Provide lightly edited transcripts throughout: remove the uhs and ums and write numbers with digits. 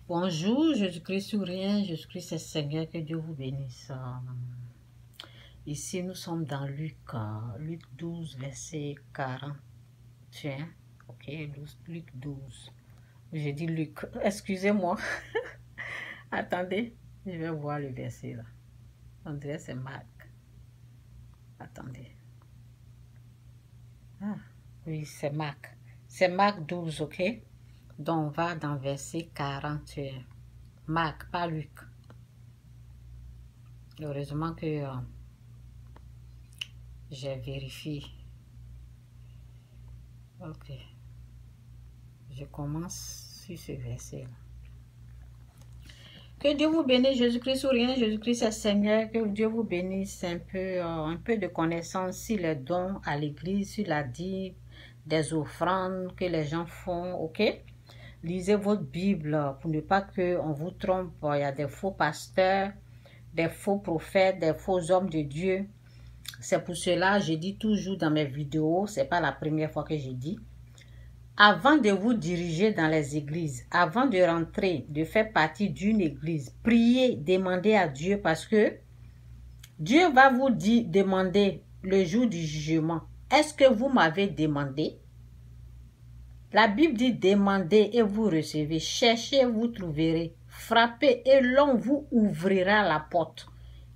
Bonjour, Jésus-Christ sourient, Jésus-Christ est Seigneur, que Dieu vous bénisse. Ici, nous sommes dans Luc 12, verset 41. Ok, Luc 12. J'ai dit Luc, excusez-moi. Attendez, je vais voir le verset là. On dirait c'est Marc. Attendez. Ah, oui, c'est Marc. C'est Marc 12, ok? Donc, on va dans verset 41. Marc, pas Luc. Heureusement que j'ai vérifié. Ok. Je commence sur ce verset-là. Que Dieu vous bénisse, Jésus-Christ sourient, Jésus-Christ est Seigneur, que Dieu vous bénisse un peu de connaissance sur les dons à l'église, sur la dîme, des offrandes que les gens font, ok? Lisez votre Bible pour ne pas qu'on vous trompe. Il y a des faux pasteurs, des faux prophètes, des faux hommes de Dieu. C'est pour cela que je dis toujours dans mes vidéos, ce n'est pas la première fois que je dis, avant de vous diriger dans les églises, avant de rentrer, de faire partie d'une église, priez, demandez à Dieu parce que Dieu va vous demander le jour du jugement. Est-ce que vous m'avez demandé? La Bible dit demandez et vous recevez, cherchez, vous trouverez, frappez et l'on vous ouvrira la porte.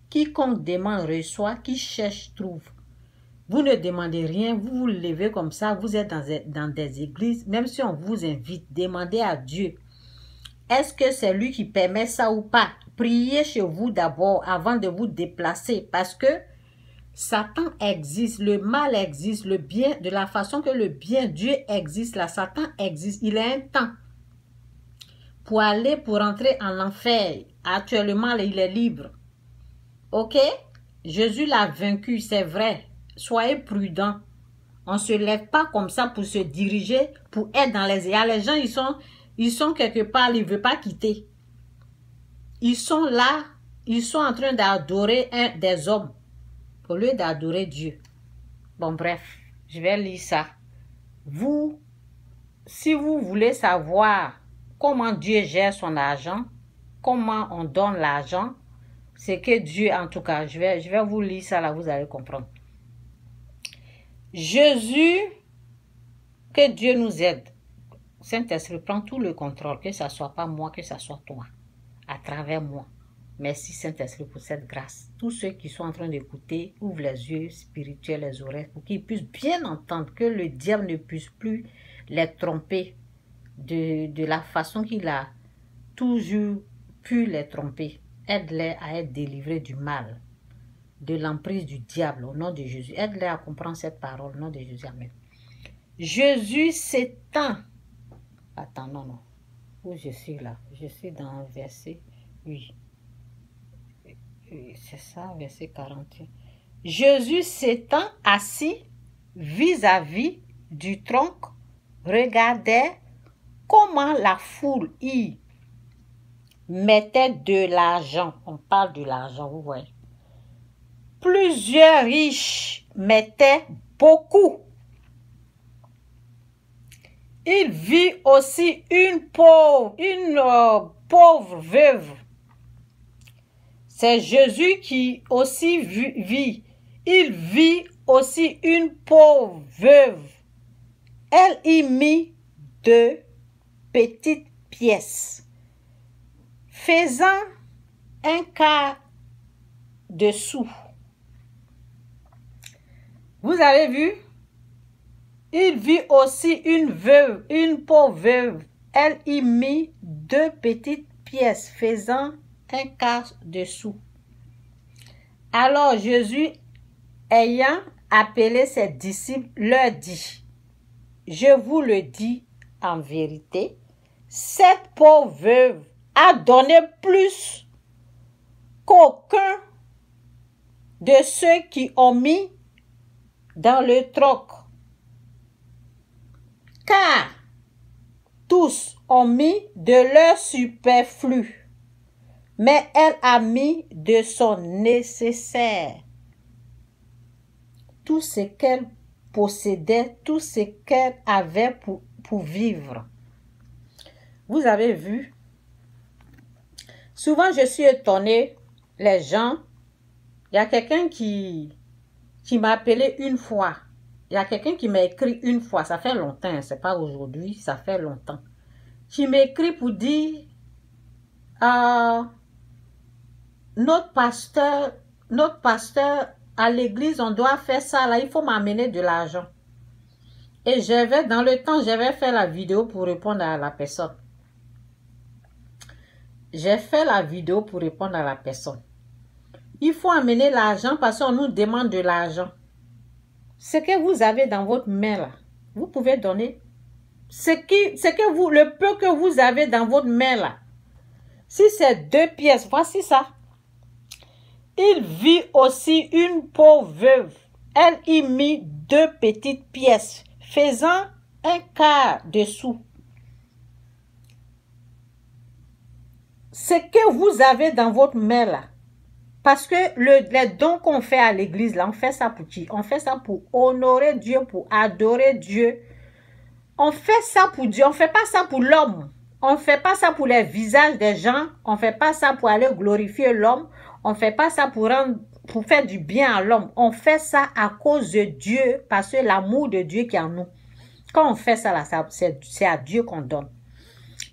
Quiconque demande reçoit, qui cherche trouve. Vous ne demandez rien, vous vous levez comme ça, vous êtes dans des églises, même si on vous invite, demandez à Dieu. Est-ce que c'est lui qui permet ça ou pas? Priez chez vous d'abord avant de vous déplacer parce que Satan existe, le mal existe, le bien, de la façon que le bien, Dieu existe, là, Satan existe, il a un temps pour rentrer en enfer. Actuellement, il est libre. Ok? Jésus l'a vaincu, c'est vrai. Soyez prudents. On ne se lève pas comme ça pour se diriger, pour être dans les airs. Les gens, ils sont quelque part, ils ne veulent pas quitter. Ils sont là, ils sont en train d'adorer des hommes au lieu d'adorer Dieu. Bon, bref, je vais lire ça. Vous, si vous voulez savoir comment Dieu gère son argent, comment on donne l'argent, c'est que Dieu, en tout cas, je vais vous lire ça là, vous allez comprendre. Jésus, que Dieu nous aide. Saint-Esprit, prends tout le contrôle, que ce ne soit pas moi, que ce soit toi, à travers moi. Merci Saint-Esprit pour cette grâce. Tous ceux qui sont en train d'écouter, ouvrent les yeux spirituels, les oreilles, pour qu'ils puissent bien entendre, que le diable ne puisse plus les tromper de la façon qu'il a toujours pu les tromper. Aide-les à être délivrés du mal, de l'emprise du diable, au nom de Jésus. Aide-les à comprendre cette parole, au nom de Jésus. Amen. Jésus s'étend. Attends, non. Où je suis là? Je suis dans verset 8. C'est ça, verset 41. Jésus s'étant assis vis-à-vis du tronc, regardait comment la foule y mettait de l'argent. On parle de l'argent, vous voyez. Plusieurs riches mettaient beaucoup. Il vit aussi une pauvre veuve. C'est Jésus qui aussi vit. Il vit aussi une pauvre veuve. Elle y mit 2 petites pièces, faisant un quart de sou. Vous avez vu? Il vit aussi une pauvre veuve. Elle y mit 2 petites pièces, faisant un quart de sou. Alors Jésus, ayant appelé ses disciples, leur dit, je vous le dis en vérité, cette pauvre veuve a donné plus qu'aucun de ceux qui ont mis dans le troc. Car tous ont mis de leur superflu, mais elle a mis de son nécessaire. Tout ce qu'elle possédait, tout ce qu'elle avait pour vivre. Vous avez vu, Souvent, je suis étonnée, les gens, il y a quelqu'un qui m'a appelé une fois. Il y a quelqu'un qui m'a écrit une fois, ça fait longtemps, hein, c'est pas aujourd'hui, ça fait longtemps. Qui m'écrit pour dire, euh, notre pasteur à l'église, on doit faire ça, là, il faut m'amener de l'argent. Et dans le temps, j'avais fait la vidéo pour répondre à la personne. J'ai fait la vidéo pour répondre à la personne. Il faut amener l'argent parce qu'on nous demande de l'argent. Ce que vous avez dans votre main là, vous pouvez donner. Le peu que vous avez dans votre main là, si c'est 2 pièces, voici ça. Il vit aussi une pauvre veuve. Elle y mit 2 petites pièces, faisant un quart de sou. Ce que vous avez dans votre main là, parce que les dons qu'on fait à l'église là, on fait ça pour qui? On fait ça pour honorer Dieu, pour adorer Dieu. On fait ça pour Dieu, on ne fait pas ça pour l'homme. On ne fait pas ça pour les visages des gens. On ne fait pas ça pour aller glorifier l'homme. On ne fait pas ça pour faire du bien à l'homme. On fait ça à cause de Dieu, parce que l'amour de Dieu qui est en nous. Quand on fait ça, là, c'est à Dieu qu'on donne.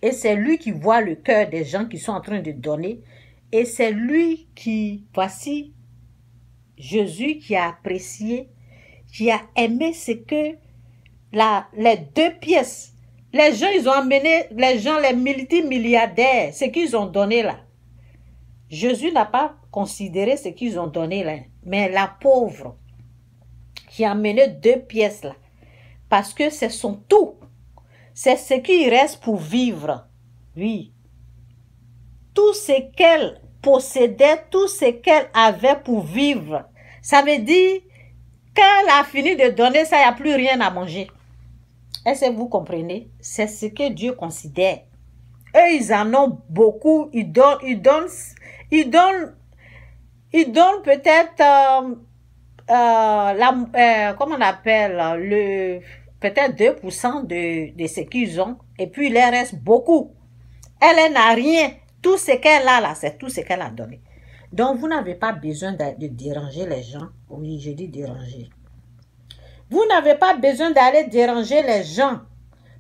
Et c'est lui qui voit le cœur des gens qui sont en train de donner. Et c'est lui voici, Jésus qui a apprécié, qui a aimé ce que les 2 pièces. Les gens, ils ont amené, les multimilliardaires, ce qu'ils ont donné là. Jésus n'a pas considéré ce qu'ils ont donné là, mais la pauvre qui a amené 2 pièces là, parce que c'est son tout. C'est ce qui reste pour vivre. Oui. Tout ce qu'elle possédait, tout ce qu'elle avait pour vivre. Ça veut dire qu'elle a fini de donner ça, il n'y a plus rien à manger. Est-ce que vous comprenez? C'est ce que Dieu considère. Eux, ils en ont beaucoup. Ils donnent peut-être, comment on appelle, peut-être 2% de ce qu'ils ont. Et puis, il leur reste beaucoup. Elle n'a rien. Tout ce qu'elle a là, c'est tout ce qu'elle a donné. Donc, vous n'avez pas besoin de déranger les gens. Oui, je dis déranger. Vous n'avez pas besoin d'aller déranger les gens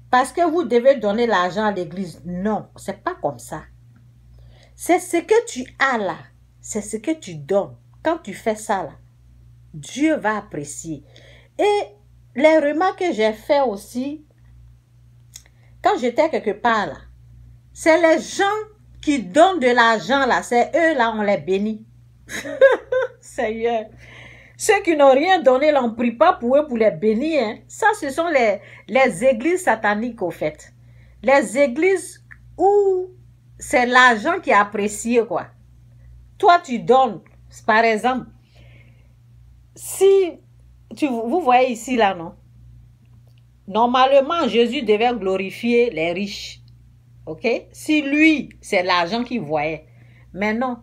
parce que vous devez donner l'argent à l'église. Non, c'est pas comme ça. C'est ce que tu as là. C'est ce que tu donnes. Quand tu fais ça là, Dieu va apprécier. Et les remarques que j'ai fait aussi, quand j'étais quelque part là, c'est les gens qui donnent de l'argent là, c'est eux là, on les bénit. Seigneur. Ceux qui n'ont rien donné, on ne prie pas pour eux pour les bénir. Hein. Ça, ce sont les églises sataniques, au fait. Les églises où c'est l'argent qui est apprécié, quoi. Toi, tu donnes, par exemple, si vous voyez ici, là, non? Normalement, Jésus devait glorifier les riches. OK? Si lui, c'est l'argent qu'il voyait. Mais non,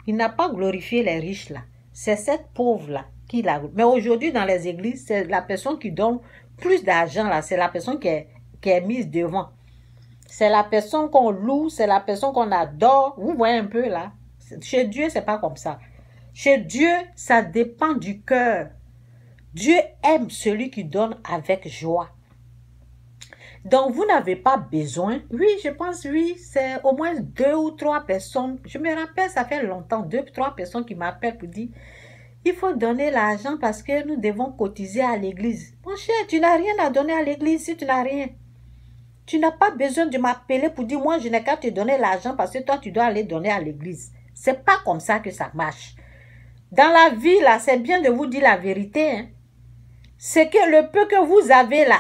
il n'a pas glorifié les riches, là. C'est cette pauvre-là qui l'a. Mais aujourd'hui, dans les églises, c'est la personne qui donne plus d'argent, là. C'est la personne qui est mise devant. C'est la personne qu'on loue, c'est la personne qu'on adore. Vous voyez un peu, là. Chez Dieu, c'est pas comme ça. Chez Dieu, ça dépend du cœur. Dieu aime celui qui donne avec joie. Donc, vous n'avez pas besoin. Oui, je pense, oui, c'est au moins 2 ou 3 personnes. Je me rappelle, ça fait longtemps, 2 ou 3 personnes qui m'appellent pour dire, il faut donner l'argent parce que nous devons cotiser à l'église. Mon cher, tu n'as rien à donner à l'église si tu n'as rien. Tu n'as pas besoin de m'appeler pour dire, moi, je n'ai qu'à te donner l'argent parce que toi, tu dois aller donner à l'église. C'est pas comme ça que ça marche. Dans la vie, là, c'est bien de vous dire la vérité, hein. C'est que le peu que vous avez là,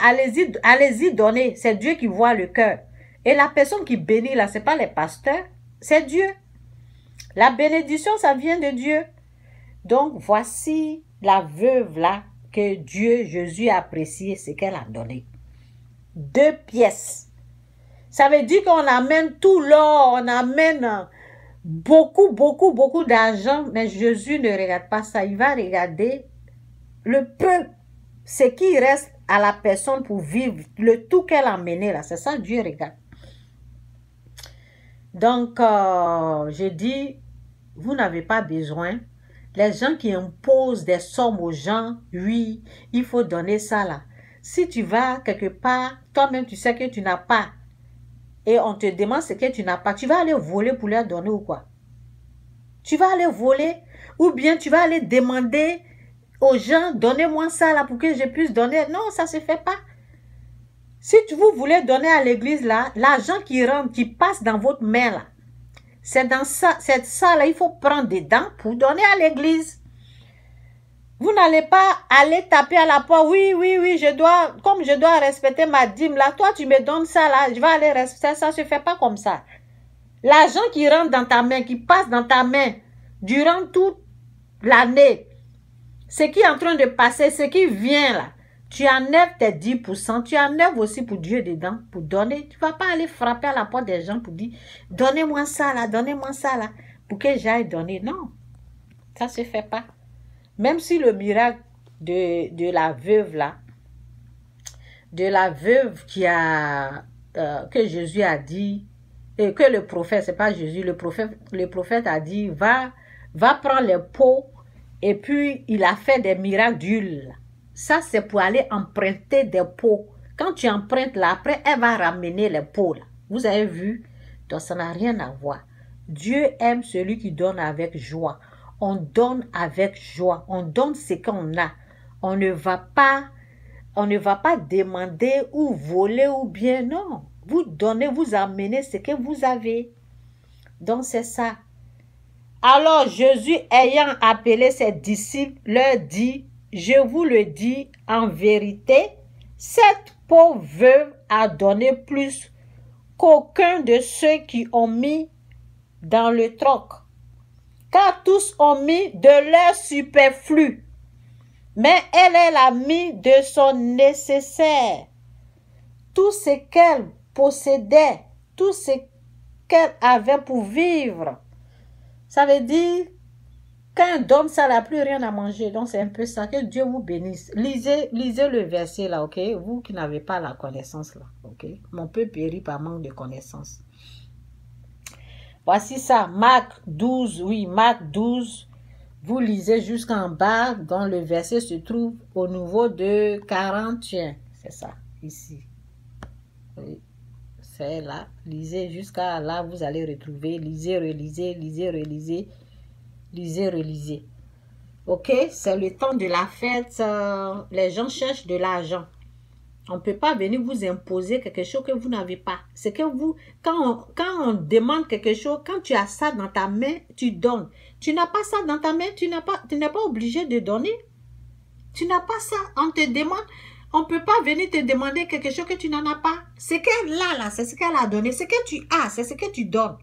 allez-y donner. C'est Dieu qui voit le cœur. Et la personne qui bénit là, ce n'est pas les pasteurs, c'est Dieu. La bénédiction, ça vient de Dieu. Donc, voici la veuve là que Dieu, Jésus a apprécié ce qu'elle a donné. 2 pièces. Ça veut dire qu'on amène tout l'or, on amène beaucoup d'argent, mais Jésus ne regarde pas ça. Il va regarder le peu. Ce qui reste à la personne pour vivre, le tout qu'elle a mené là, c'est ça Dieu regarde. Donc, je dis, vous n'avez pas besoin. Les gens qui imposent des sommes aux gens, oui, il faut donner ça là. Si tu vas quelque part, toi-même tu sais que tu n'as pas, et on te demande ce que tu n'as pas, tu vas aller voler pour leur donner ou quoi? Tu vas aller voler, ou bien tu vas aller demander aux gens, donnez-moi ça là pour que je puisse donner. Non, ça ne se fait pas. Si vous voulez donner à l'église là, l'argent qui rentre, qui passe dans votre main là, c'est dans ça, c'est ça là, il faut prendre dedans pour donner à l'église. Vous n'allez pas aller taper à la porte, oui, oui, oui, comme je dois respecter ma dîme là, toi tu me donnes ça là, je vais aller respecter ça, se fait pas comme ça. L'argent qui rentre dans ta main, qui passe dans ta main durant toute l'année, ce qui est en train de passer, ce qui vient là, tu enlèves tes 10%, tu enlèves aussi pour Dieu dedans, pour donner. Tu ne vas pas aller frapper à la porte des gens pour dire, donnez-moi ça là, pour que j'aille donner. Non, ça ne se fait pas. Même si le miracle de la veuve là, de la veuve que Jésus a dit, et que le prophète, c'est pas Jésus, le prophète a dit, va prendre les pots, et puis il a fait des miracles d'huile. Ça, c'est pour aller emprunter des pots. Quand tu empruntes là, après, elle va ramener les pots là. Vous avez vu? Donc, ça n'a rien à voir. Dieu aime celui qui donne avec joie. On donne avec joie. On donne ce qu'on a. On ne va pas demander ou voler ou bien non. Vous donnez, vous amenez ce que vous avez. Donc, c'est ça. Alors, Jésus, ayant appelé ses disciples, leur dit, je vous le dis en vérité, cette pauvre veuve a donné plus qu'aucun de ceux qui ont mis dans le troc, car tous ont mis de leur superflu, mais elle a mis de son nécessaire, tout ce qu'elle possédait, tout ce qu'elle avait pour vivre. Ça veut dire, quand on donne ça, elle n'a plus rien à manger. Donc, c'est un peu ça. Que Dieu vous bénisse. Lisez le verset là, ok? Vous qui n'avez pas la connaissance là, ok? Mon peuple périt par manque de connaissance. Voici ça, Marc 12, oui, Marc 12. Vous lisez jusqu'en bas, dont le verset se trouve au niveau de 41. C'est ça, ici. Oui. C'est là. Lisez jusqu'à là, vous allez retrouver. Lisez, relisez, lisez, relisez. Lisez, relisez. Ok, c'est le temps de la fête. Les gens cherchent de l'argent. On ne peut pas venir vous imposer quelque chose que vous n'avez pas. C'est que vous, quand on demande quelque chose, quand tu as ça dans ta main, tu donnes. Tu n'as pas ça dans ta main, tu n'es pas obligé de donner. Tu n'as pas ça. On te demande, on ne peut pas venir te demander quelque chose que tu n'en as pas. Ce qu'elle a là, c'est ce qu'elle a donné. Ce que tu as, c'est ce que tu donnes.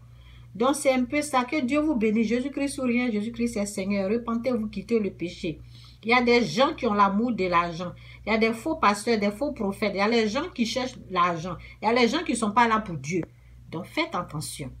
Donc, c'est un peu ça. Que Dieu vous bénisse. Jésus-Christ souriant, Jésus-Christ est Seigneur. Repentez-vous, quittez le péché. Il y a des gens qui ont l'amour de l'argent. Il y a des faux pasteurs, des faux prophètes. Il y a les gens qui cherchent l'argent. Il y a les gens qui ne sont pas là pour Dieu. Donc, faites attention.